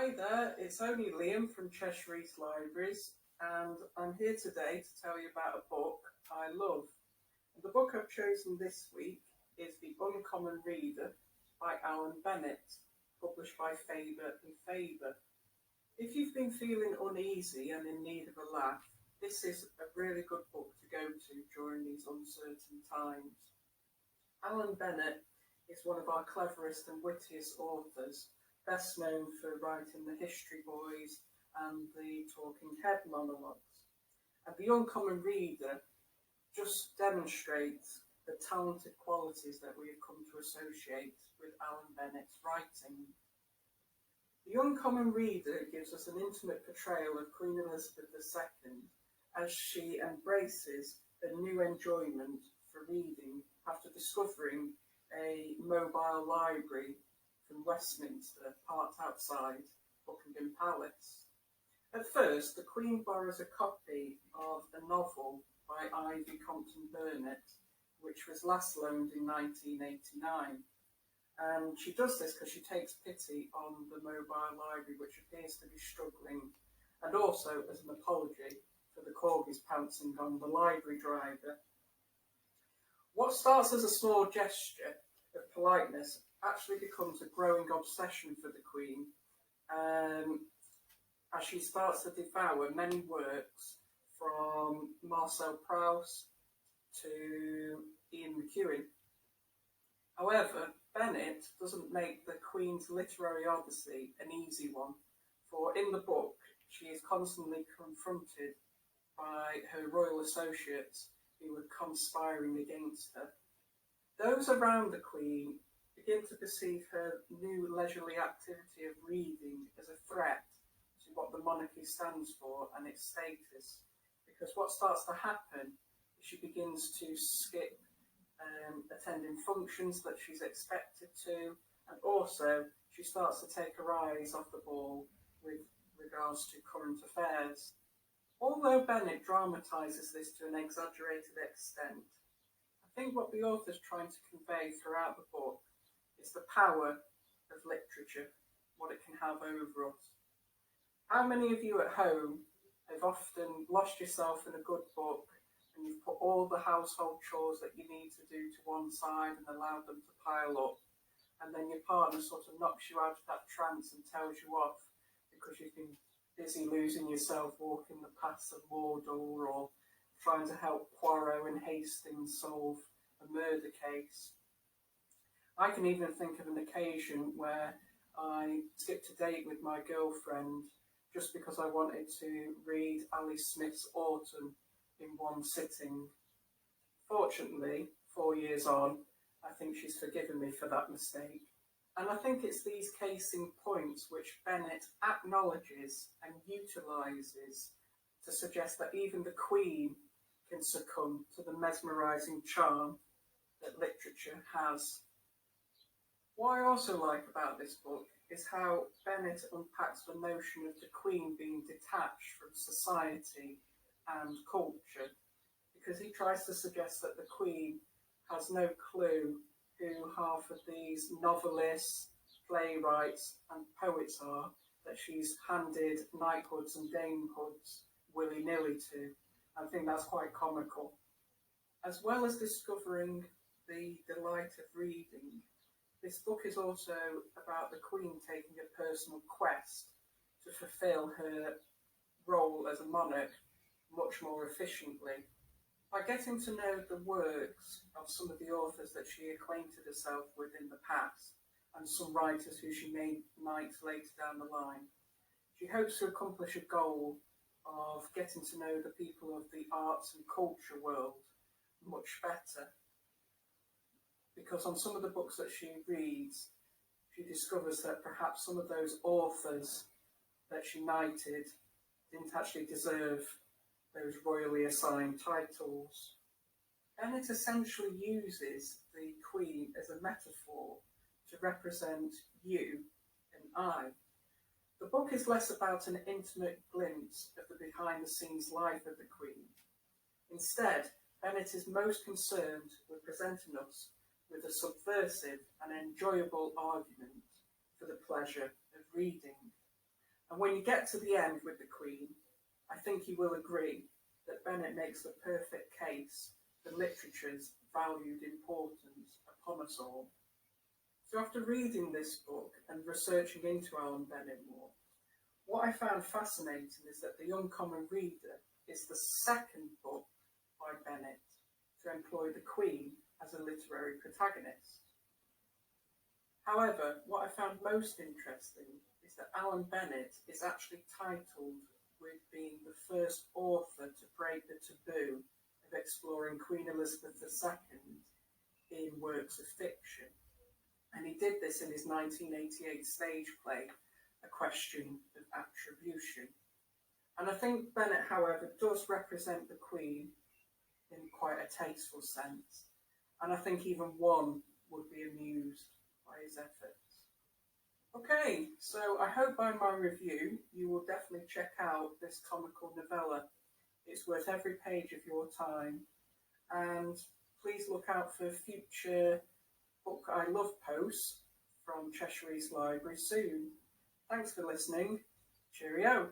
Hi there, it's only Liam from Cheshire East Libraries, and I'm here today to tell you about a book I love. And the book I've chosen this week is The Uncommon Reader by Alan Bennet, published by Faber and Faber. If you've been feeling uneasy and in need of a laugh, this is a really good book to go to during these uncertain times. Alan Bennet is one of our cleverest and wittiest authors, best known for writing The History Boys and the Talking Head monologues. And The Uncommon Reader just demonstrates the talented qualities that we have come to associate with Alan Bennet's writing. The Uncommon Reader gives us an intimate portrayal of Queen Elizabeth II as she embraces a new enjoyment for reading after discovering a mobile library from Westminster, parked outside Buckingham Palace. At first, the Queen borrows a copy of a novel by Ivy Compton Bennet, which was last loaned in 1989. And she does this because she takes pity on the mobile library, which appears to be struggling, and also as an apology for the corgis pouncing on the library driver. What starts as a small gesture of politeness actually becomes a growing obsession for the Queen, as she starts to devour many works from Marcel Proust to Ian McEwan. However, Bennet doesn't make the Queen's literary odyssey an easy one, for in the book she is constantly confronted by her royal associates who were conspiring against her. Those around the Queen begin to perceive her new leisurely activity of reading as a threat to what the monarchy stands for and its status, because what starts to happen is she begins to skip attending functions that she's expected to, and also she starts to take her eyes off the ball with regards to current affairs. Although Bennet dramatises this to an exaggerated extent, I think what the author's trying to convey throughout the book is the power of literature, what it can have over us. How many of you at home have often lost yourself in a good book and you've put all the household chores that you need to do to one side and allowed them to pile up, and then your partner sort of knocks you out of that trance and tells you off because you've been busy losing yourself walking the paths of Mordor or trying to help Poirot and Hastings solve a murder case? I can even think of an occasion where I skipped a date with my girlfriend just because I wanted to read Ali Smith's Autumn in one sitting. Fortunately, 4 years on, I think she's forgiven me for that mistake. And I think it's these casing points which Bennet acknowledges and utilises to suggest that even the Queen can succumb to the mesmerising charm that literature has. What I also like about this book is how Bennet unpacks the notion of the Queen being detached from society and culture, because he tries to suggest that the Queen has no clue who half of these novelists, playwrights and poets are that she's handed knighthoods and damehoods willy-nilly to. I think that's quite comical. As well as discovering the delight of reading, this book is also about the Queen taking a personal quest to fulfil her role as a monarch much more efficiently. By getting to know the works of some of the authors that she acquainted herself with in the past, and some writers who she may knight later down the line, she hopes to accomplish a goal of getting to know the people of the arts and culture world much better. Because on some of the books that she reads, she discovers that perhaps some of those authors that she knighted didn't actually deserve those royally assigned titles. Bennet essentially uses the Queen as a metaphor to represent you and I. The book is less about an intimate glimpse of the behind-the-scenes life of the Queen. Instead, Bennet is most concerned with presenting us with a subversive and enjoyable argument for the pleasure of reading. And when you get to the end with the Queen, I think you will agree that Bennet makes the perfect case for literature's valued importance upon us all. So after reading this book and researching into Alan Bennet more, what I found fascinating is that The Uncommon Reader is the second book by Bennet to employ the Queen as a literary protagonist. However, what I found most interesting is that Alan Bennet is actually titled with being the first author to break the taboo of exploring Queen Elizabeth II in works of fiction. And he did this in his 1988 stage play, A Question of Attribution. And I think Bennet, however, does represent the Queen in quite a tasteful sense. And I think even one would be amused by his efforts. Okay, so I hope by my review you will definitely check out this comical novella. It's worth every page of your time. And please look out for future Book I Love posts from Cheshire's library soon. Thanks for listening. Cheerio.